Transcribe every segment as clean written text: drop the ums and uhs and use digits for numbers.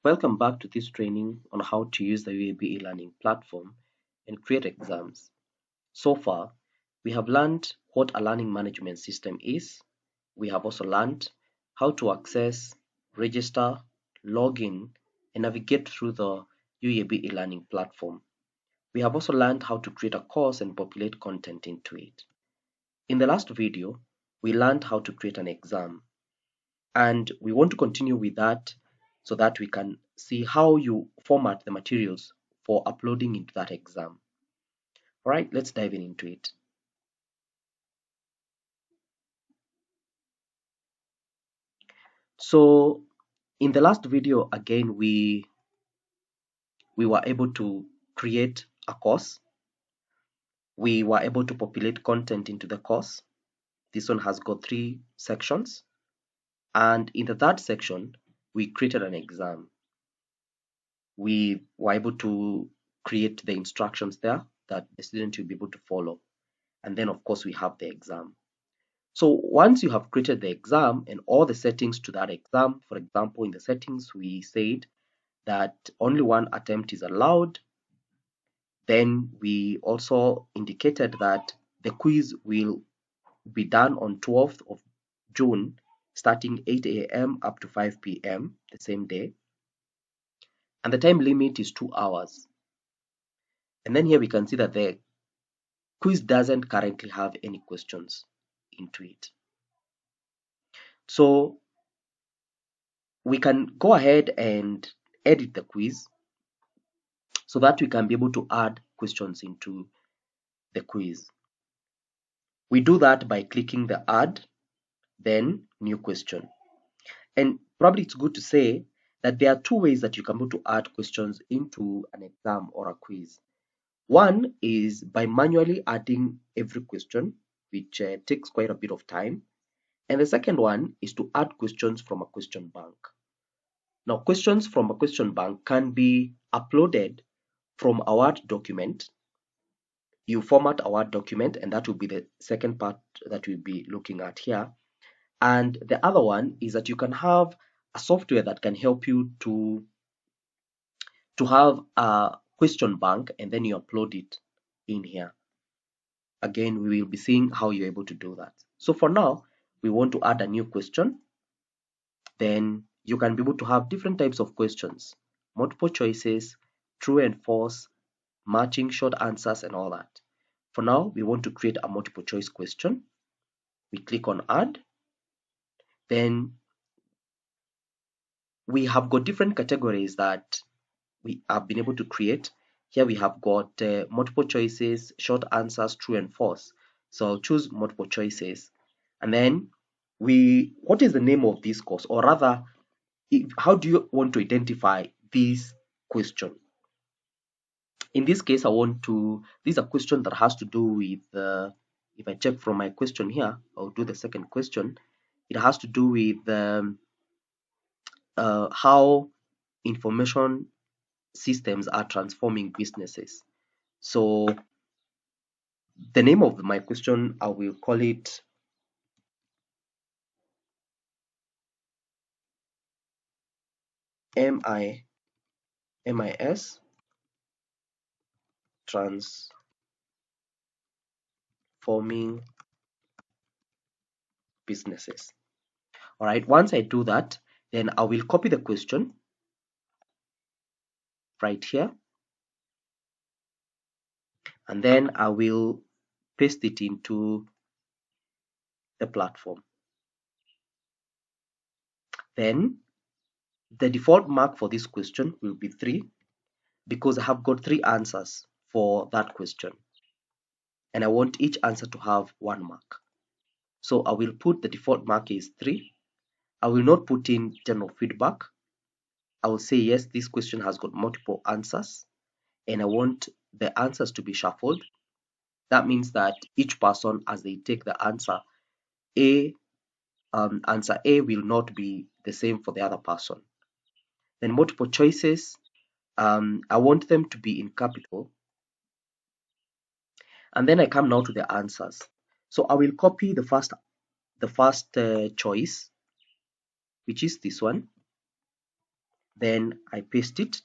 Welcome back to this training on how to use the UAB e-learning platform and create exams. So far, we have learned what a learning management system is. We have also learned how to access, register, log in, and navigate through the UAB e-learning platform. We have also learned how to create a course and populate content into it. In the last video, we learned how to create an exam, and we want to continue with that so that we can see how you format the materials for uploading into that exam. All right, let's dive into it. So in the last video, again, we were able to create a course. We were able to populate content into the course. This one has got 3 sections, and in the third section we created an exam. We were able to create the instructions there that the student will be able to follow, and then of course we have the exam. So once you have created the exam and all the settings to that exam, for example, in the settings we said that only one attempt is allowed. Then we also indicated that the quiz will be done on 12th of June, starting 8 a.m. up to 5 p.m. the same day. And the time limit is 2 hours. And then here we can see that the quiz doesn't currently have any questions into it. So we can go ahead and edit the quiz so that we can be able to add questions into the quiz. We do that by clicking the add, then new question. And probably it's good to say that there are 2 ways that you can be able to add questions into an exam or a quiz. One is by manually adding every question, which takes quite a bit of time. And the second one is to add questions from a question bank. Now, questions from a question bank can be uploaded from a Word document. You format a Word document, and that will be the second part that we'll be looking at here. And the other one is that you can have a software that can help you to have a question bank, and then you upload it in here. Again, we will be seeing how you're able to do that. So for now, we want to add a new question. Then you can be able to have different types of questions, multiple choices, true and false, matching short answers, and all that. For now, we want to create a multiple choice question. We click on add. Then we have got different categories that we have been able to create. Here we have got multiple choices, short answers, true and false. So I'll choose multiple choices. And then what is the name of this course? Or rather, how do you want to identify this question? In this case, this is a question that has to do with, if I check from my question here, I'll do the second question. It has to do with how information systems are transforming businesses. So the name of my question, I will call it MIS transforming businesses. All right, once I do that, then I will copy the question right here, and then I will paste it into the platform. Then the default mark for this question will be 3, because I have got 3 answers for that question, and I want each answer to have 1 mark. So I will put the default mark is 3. I will not put in general feedback. I will say yes, this question has got multiple answers, and I want the answers to be shuffled. That means that each person, as they take the answer A will not be the same for the other person. Then multiple choices, I want them to be in capital. And then I come now to the answers. So I will copy the first choice, which is this one. Then I paste it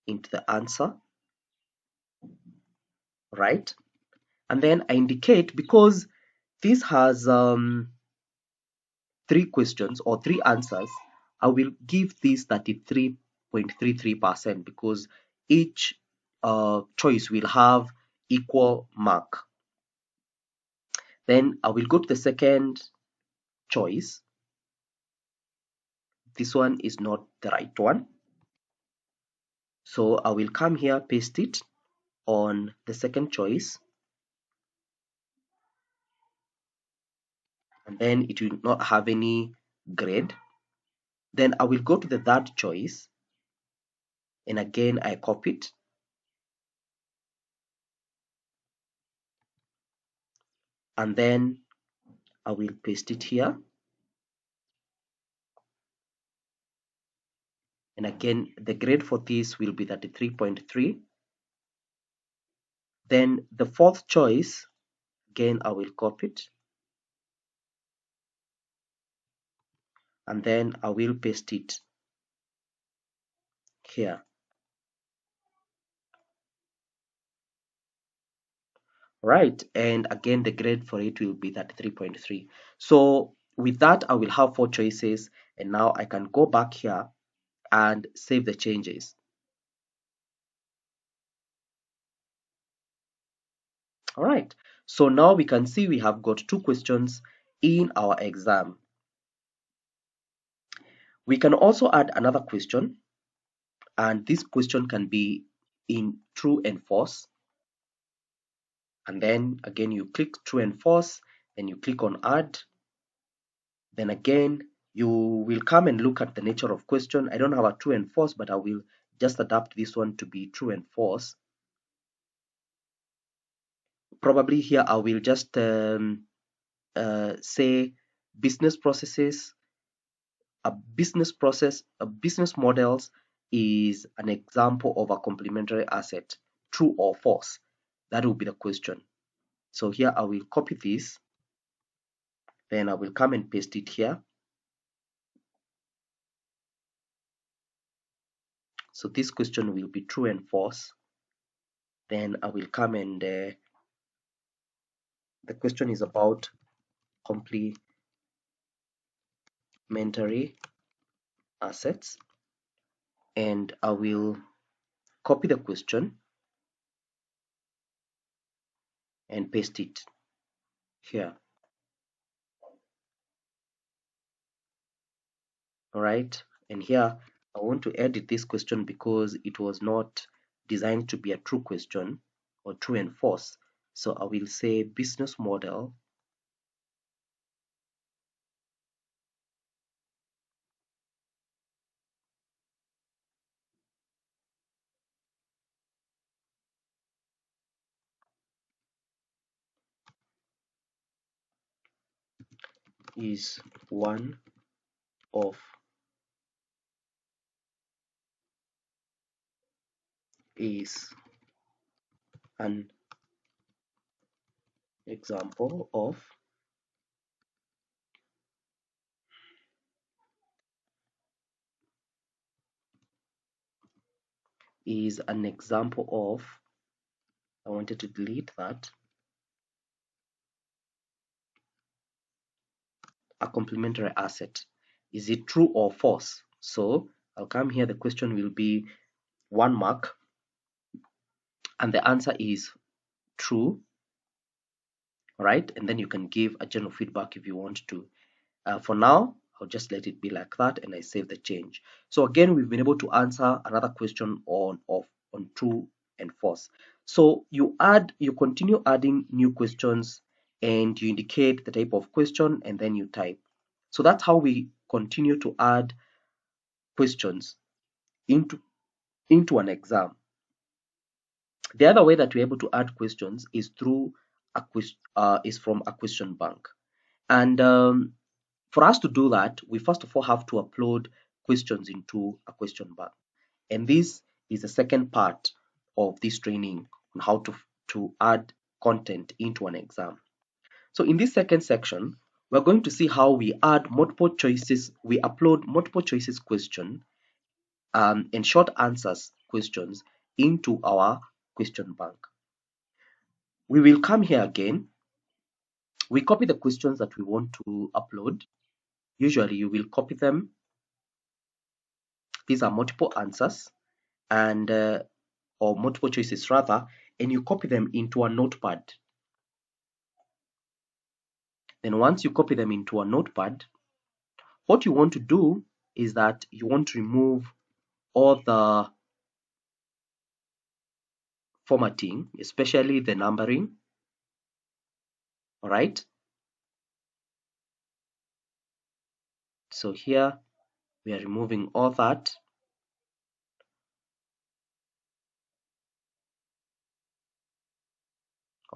into the answer, right? And then I indicate, because this has 3 questions or 3 answers, I will give this 33.33% because each choice will have equal mark. Then I will go to the second choice. This one is not the right one. So I will come here, paste it on the second choice, and then it will not have any grade. Then I will go to the third choice, and again I copy it, and then I will paste it here, and again the grade for this will be 33.3. Then the fourth choice, again I will copy it, and then I will paste it here. Right, and again the grade for it will be 33.3. So with that, I will have 4 choices, and now I can go back here and save the changes. All right, so now we can see we have got 2 questions in our exam. We can also add another question, and this question can be in true and false. And then again you click true and false, then you click on add. Then again you will come and look at the nature of question. I don't have a true and false, but I will just adapt this one to be true and false. Probably here I will just say business processes. A business models is an example of a complementary asset. True or false? That will be the question. So here I will copy this, then I will come and paste it here. So this question will be true and false. Then I will come and the question is about complementary assets, and I will copy the question and paste it here. All right, and here I want to edit this question because it was not designed to be a true question or true and false. So I will say business model is one of is an example of is an example of, I wanted to delete that, a complementary asset. Is it true or false? So I'll come here, the question will be 1 mark, and the answer is true. All right, and then you can give a general feedback if you want to. For now, I'll just let it be like that, and I save the change. So again, we've been able to answer another question on true and false. So you continue adding new questions, and you indicate the type of question, and then you type. So that's how we continue to add questions into an exam. The other way that we're able to add questions is through is from a question bank. And for us to do that, we first of all have to upload questions into a question bank. And this is the second part of this training on how to add content into an exam. So in this second section, we're going to see how we add multiple choices. We upload multiple choices question and short answers questions into our question bank. We will come here again. We copy the questions that we want to upload. Usually you will copy them. These are multiple answers and or multiple choices rather, and you copy them into a notepad. Then once you copy them into a notepad, what you want to do is that you want to remove all the formatting, especially the numbering. All right. So here we are removing all that.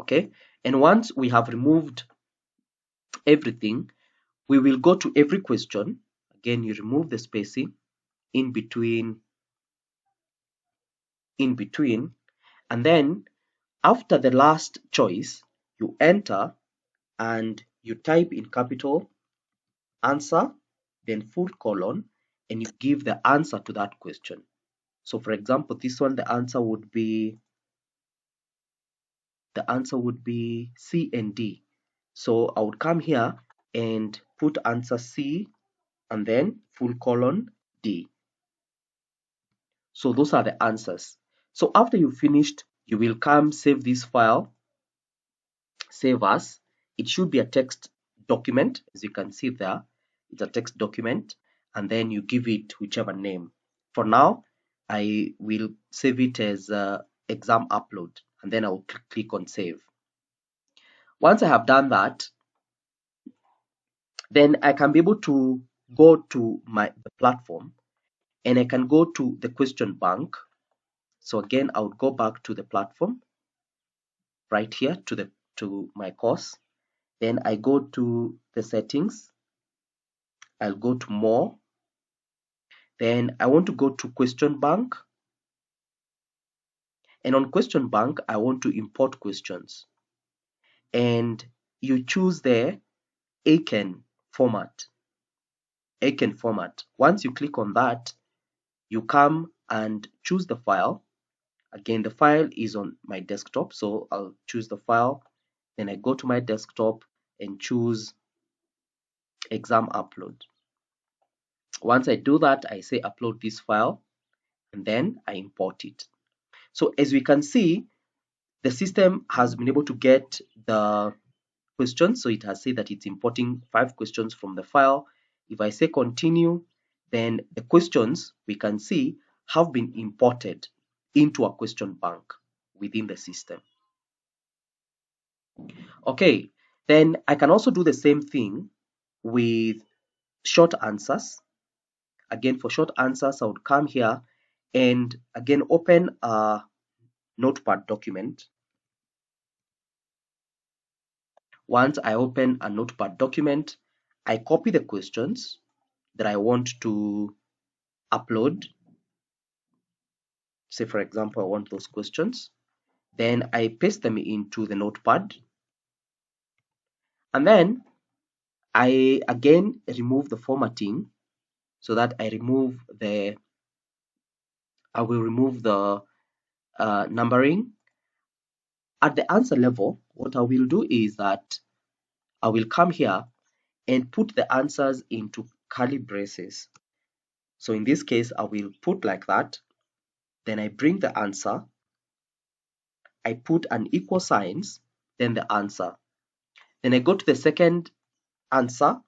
Okay. And once we have removed everything, we will go to every question. Again, you remove the spacing in between, and then after the last choice, you enter and you type in capital answer, then full colon, and you give the answer to that question. So for example, this one, the answer would be C and D. So I would come here and put answer C and then full colon D. So those are the answers. So after you've finished, you will come save this file, save as. It should be a text document, as you can see there. It's a text document, and then you give it whichever name. For now, I will save it as exam upload, and then I will click on save. Once I have done that, then I can be able to go to the platform, and I can go to the question bank. So again, I would go back to the platform right here to my course. Then I go to the settings. I'll go to more. Then I want to go to question bank. And on question bank, I want to import questions. And you choose the Aiken format. Aiken format. Once you click on that, you come and choose the file. Again, the file is on my desktop, so I'll choose the file. Then I go to my desktop and choose exam upload. Once I do that, I say upload this file, and then I import it. So as we can see, the system has been able to get the questions. So it has said that it's importing 5 questions from the file. If I say continue, then the questions we can see have been imported into a question bank within the system. Okay, then I can also do the same thing with short answers. Again, for short answers, I would come here and again open a notepad document. Once I open a notepad document, I copy the questions that I want to upload. Say, for example, I want those questions. Then I paste them into the notepad. And then I again remove the formatting so that I will remove the numbering. At the answer level, what I will do is that I will come here and put the answers into curly braces. So in this case, I will put like that. Then I bring the answer. I put an equal signs, then the answer. Then I go to the second answer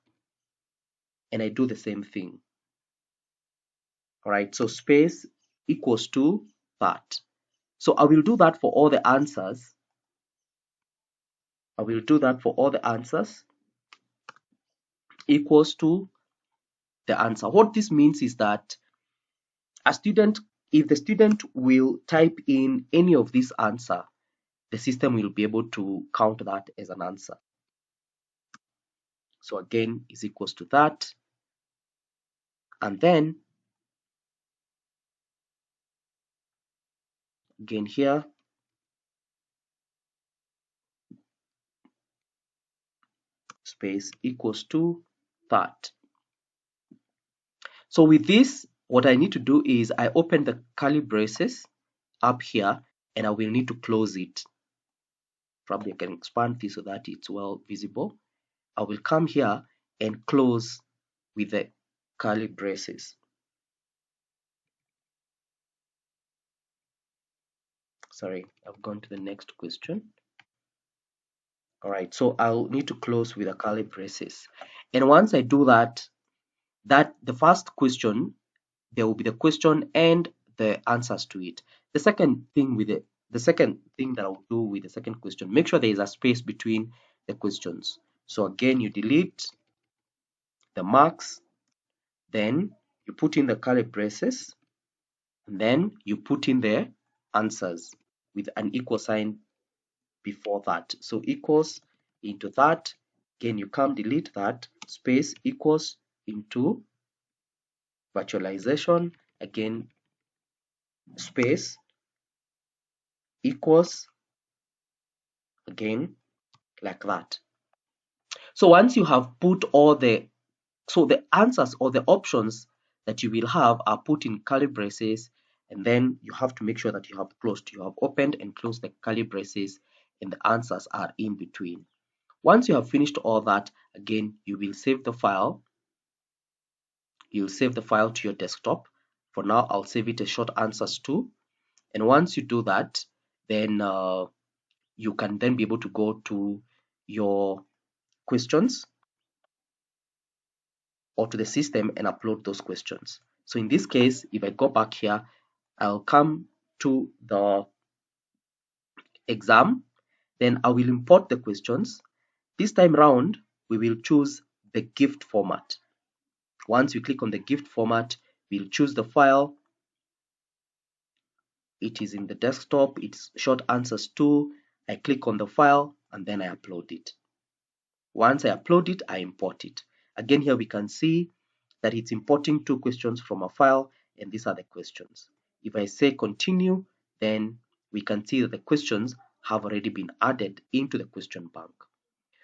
and I do the same thing. All right, so space equals to that. So I will do that for all the answers. I will do that for all the answers equals to the answer. What this means is that if the student will type in any of this answer, the system will be able to count that as an answer. So again is equals to that. And then again here, space equals to that. So with this, what I need to do is I open the curly braces up here and I will need to close it. Probably I can expand this so that it's well visible. I will come here and close with the curly braces. Sorry, I've gone to the next question. All right, so I'll need to close with the curly braces. And once I do that, the first question, there will be the question and the answers to it. The second thing that I'll do with the second question, make sure there is a space between the questions. So again, you delete the marks, then you put in the curly braces, and then you put in the answers with an equal sign before that. So equals into that, again you come delete that, space equals into virtualization, again space equals, again like that. So once you have put all the answers or the options that you will have are put in curly braces, and then you have to make sure that you have opened and closed the curly braces, and the answers are in between. Once you have finished all that, again you will save the file. You'll save the file to your desktop. For now, I'll save it as short answers too. And once you do that, then you can then be able to go to your questions or to the system and upload those questions. So in this case, if I go back here, I'll come to the exam, then I will import the questions. This time round, we will choose the gift format. Once we click on the gift format, we'll choose the file. It is in the desktop, it's short answers 2. I click on the file and then I upload it. Once I upload it, I import it. Again, here we can see that it's importing 2 questions from a file, and these are the questions. If I say continue, then we can see that the questions have already been added into the question bank.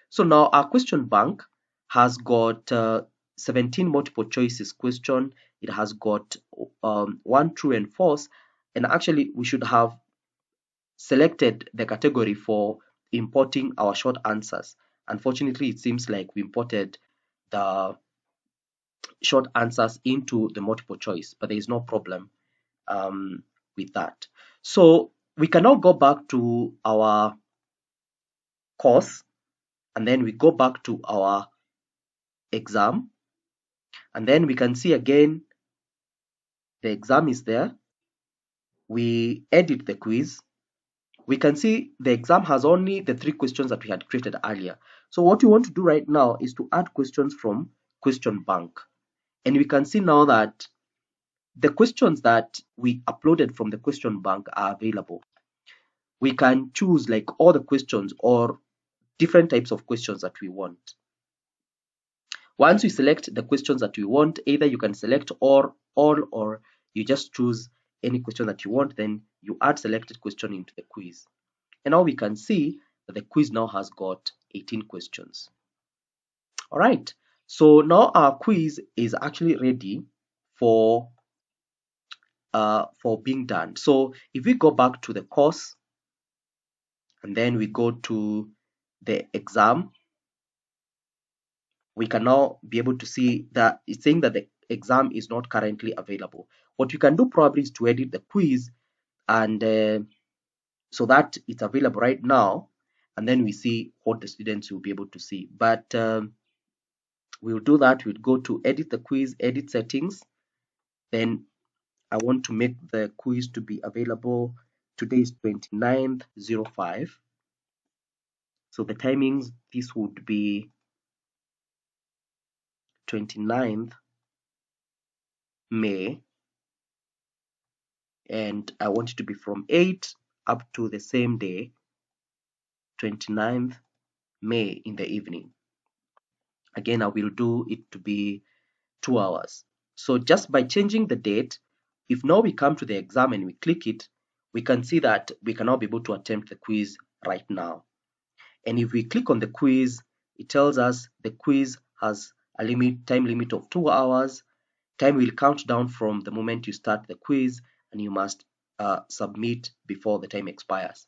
So now our question bank has got 17 multiple choices question. It has got 1 true and false, and actually we should have selected the category for importing our short answers. Unfortunately, it seems like we imported the short answers into the multiple choice, but there is no problem with that. So we can now go back to our course, and then we go back to our exam, and then we can see again the exam is there. We edit the quiz. We can see the exam has only the 3 questions that we had created earlier. So what we want to do right now is to add questions from question bank. And we can see now that the questions that we uploaded from the question bank are available. We can choose like all the questions or different types of questions that we want. Once we select the questions that we want, either you can select all, or you just choose any question that you want, then you add selected question into the quiz. And now we can see that the quiz now has got 18 questions. All right, so now our quiz is actually ready for being done. So if we go back to the course and then we go to the exam, we can now be able to see that it's saying that the exam is not currently available. What you can do probably is to edit the quiz and so that it's available right now, and then we see what the students will be able to see. But we'll do that. We'll go to edit the quiz, edit settings. Then I want to make the quiz to be available. Today is 29th/05. So the timings, this would be 29th May, and I want it to be from 8 up to the same day, 29th May in the evening. Again, I will do it to be 2 hours. So just by changing the date, if now we come to the exam and we click it, we can see that we can now be able to attempt the quiz right now. And if we click on the quiz, it tells us the quiz has a time limit of 2 hours, Time will count down from the moment you start the quiz, and you must submit before the time expires.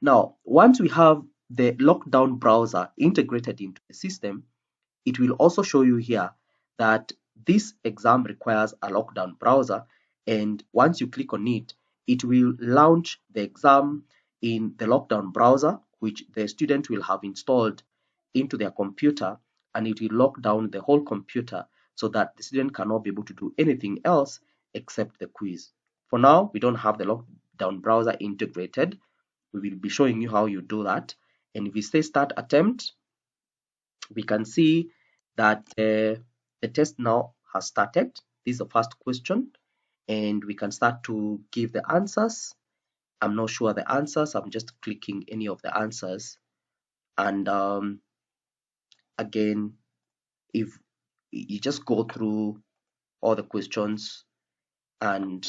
Now, once we have the lockdown browser integrated into the system, it will also show you here that this exam requires a lockdown browser, and once you click on it, it will launch the exam in the lockdown browser, which the student will have installed into their computer, and it will lock down the whole computer so that the student cannot be able to do anything else except the quiz. For now, we don't have the lockdown browser integrated. We will be showing you how you do that. And if we say start attempt, we can see that the test now has started. This is the first question, and we can start to give the answers. I'm not sure the answers. I'm just clicking any of the answers. And again, if you just go through all the questions and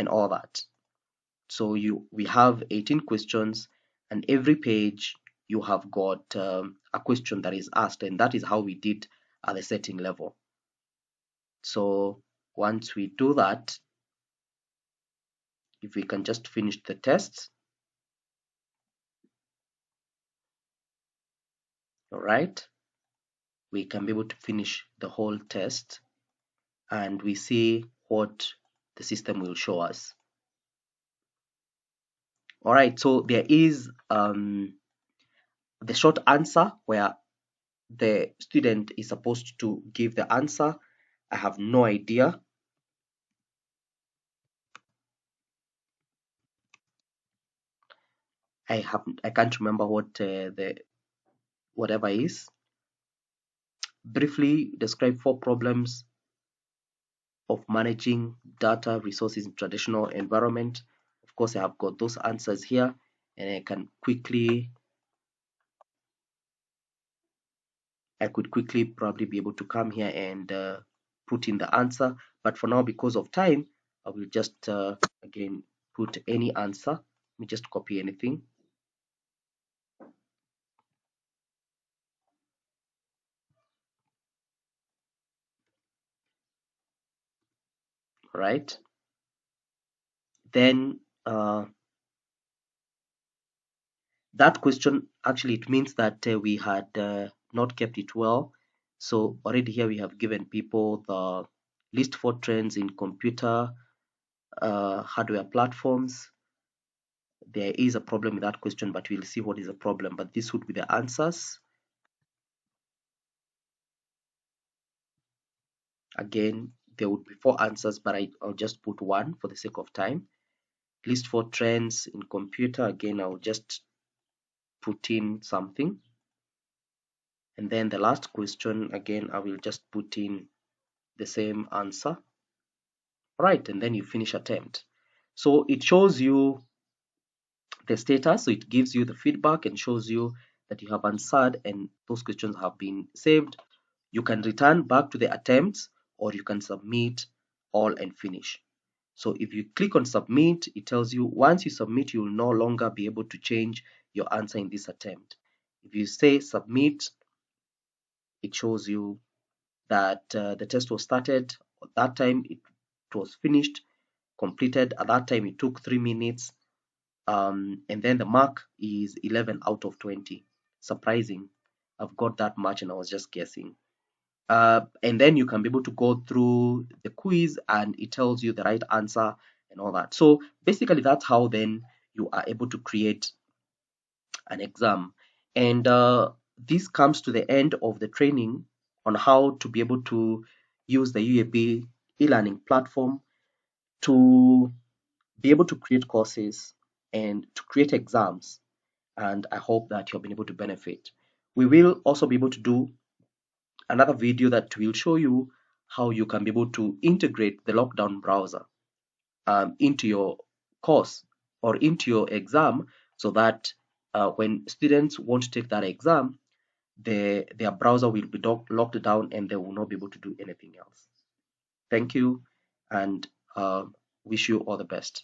all that. So we have 18 questions, and every page you have got a question that is asked, and that is how we did at the setting level. So once we do that, if we can just finish the test, all right, we can be able to finish the whole test, and we see what the system will show us. All right, so there is the short answer where the student is supposed to give the answer. I have no idea. I can't remember what the whatever is. Briefly describe 4 problems of managing data resources in traditional environment. Of course, I have got those answers here, and I could quickly probably be able to come here and put in the answer. But for now, because of time, I will just again put any answer. Let me just copy anything. Right. Then that question, actually it means that we had not kept it well. So already here we have given people the list 4 trends in computer hardware platforms. There is a problem with that question, but we'll see what is the problem. But this would be the answers. Again, there would be 4 answers, but I'll just put 1 for the sake of time. List 4 trends in computer. Again, I'll just put in something. And then the last question, again, I will just put in the same answer. Right, and then you finish attempt. So it shows you the status, so it gives you the feedback and shows you that you have answered and those questions have been saved. You can return back to the attempts, or you can submit all and finish. So if you click on submit, it tells you once you submit, you will no longer be able to change your answer in this attempt. If you say submit, it shows you that the test was started. At that time, it was finished, completed. At that time, it took 3 minutes. And then the mark is 11 out of 20. Surprising. I've got that much and I was just guessing. And then you can be able to go through the quiz and it tells you the right answer and all that. So basically that's how then you are able to create an exam. And this comes to the end of the training on how to be able to use the UAB e-learning platform to be able to create courses and to create exams. And I hope that you've been able to benefit. We will also be able to do another video that will show you how you can be able to integrate the lockdown browser into your course or into your exam, so that when students want to take that exam, their browser will be locked down and they will not be able to do anything else. Thank you, and wish you all the best.